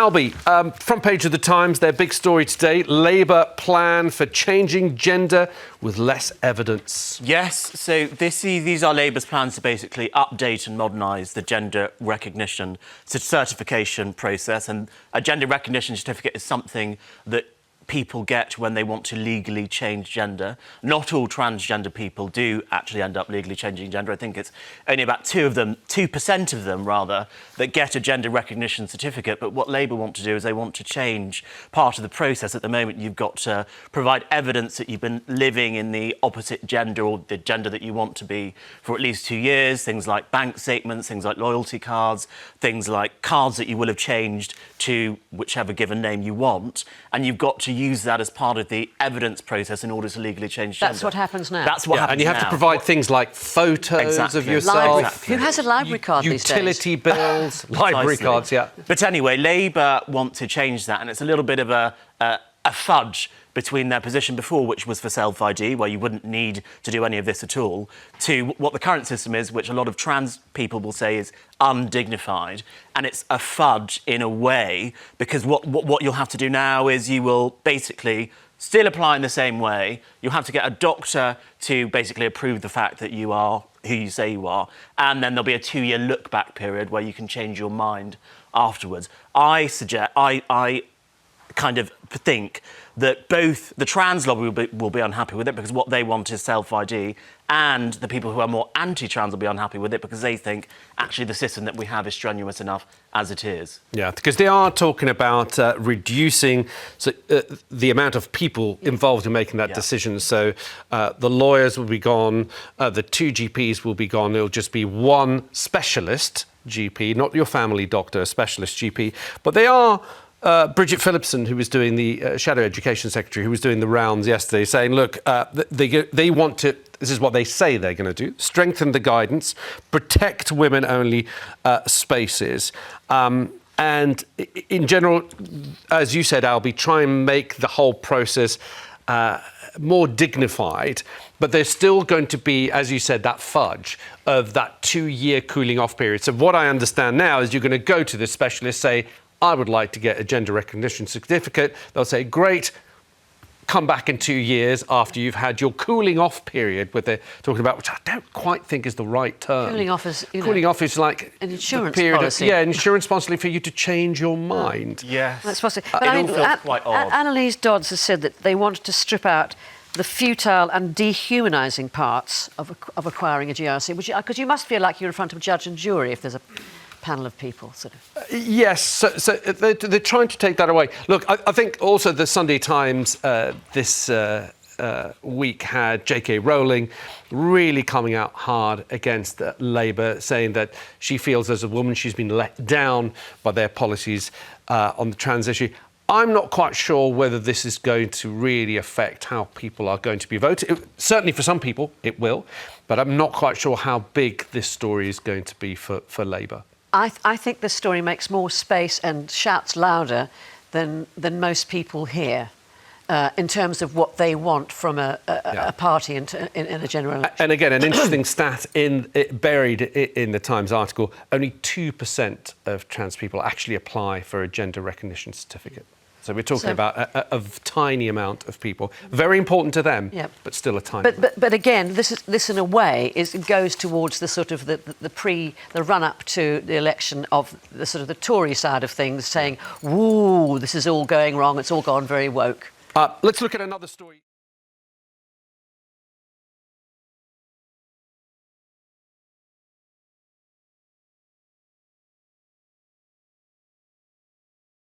Albie, front page of the Times, their big story today, Labour plan for changing gender with less evidence. Yes, so these are Labour's plans to basically update and modernise the gender recognition certification process. And a gender recognition certificate is something that people get when they want to legally change gender. Not all transgender people do actually end up legally changing gender. I think it's only about 2% of them rather, that get a gender recognition certificate. But what Labour want to do is they want to change part of the process. At the moment, you've got to provide evidence that you've been living in the opposite gender or the gender that you want to be for at least 2 years. Things like bank statements, things like loyalty cards, things like cards that you will have changed to whichever given name you want. And you've got to use that as part of the evidence process in order to legally change gender. That's what happens now. That's what happens now. And you have to provide things like photos of yourself. Who has a library card these days? Utility bills, library cards, yeah. But anyway, Labour want to change that, and it's a little bit of a fudge between their position before, which was for self-ID, where you wouldn't need to do any of this at all, to what the current system is, which a lot of trans people will say is undignified. And it's a fudge in a way, because what you'll have to do now is you will basically still apply in the same way. You'll have to get a doctor to basically approve the fact that you are who you say you are, and then there'll be a 2-year look-back period where you can change your mind afterwards. I kind of think that both the trans lobby will be unhappy with it because what they want is self-ID, and the people who are more anti-trans will be unhappy with it because they think actually the system that we have is strenuous enough as it is. Yeah, because they are talking about reducing the amount of people involved in making that decision. So the lawyers will be gone, the 2 GPs will be gone. It'll just be one specialist GP, not your family doctor, a specialist GP. But they are... Bridget Phillipson, who was doing the Shadow Education Secretary, who was doing the rounds yesterday, saying, look, they want to, this is what they say they're going to do, strengthen the guidance, protect women-only spaces, and in general, as you said, Albie, try and make the whole process more dignified, but there's still going to be, as you said, that fudge of that 2-year cooling off period. So what I understand now is you're going to go to the specialist, say, I would like to get a gender recognition certificate. They'll say, great, come back in 2 years after you've had your cooling off period, what they're talking about, which I don't quite think is the right term. Cooling off is, cooling off is like an insurance period policy. Insurance policy for you to change your mind. Yes. That's possible. But it all feels quite odd. Annalise Dodds has said that they want to strip out the futile and dehumanising parts of acquiring a GRC, because you must feel like you're in front of a judge and jury if there's a panel of people, sort of. Yes, so they're trying to take that away. Look, I think also the Sunday Times this week had J.K. Rowling really coming out hard against Labour, saying that she feels as a woman she's been let down by their policies on the trans issue. I'm not quite sure whether this is going to really affect how people are going to be voting. Certainly for some people it will, but I'm not quite sure how big this story is going to be for Labour. I think this story makes more space and shouts louder than most people hear in terms of what they want from a party in a general election. And again, an interesting stat buried in the Times article, only 2% of trans people actually apply for a gender recognition certificate. So we're talking about a tiny amount of people. Very important to them, but still a tiny amount. But again, this in a way it goes towards the sort of the run-up to the election of the sort of the Tory side of things, saying, "Woo, this is all going wrong. It's all gone very woke." Let's look at another story.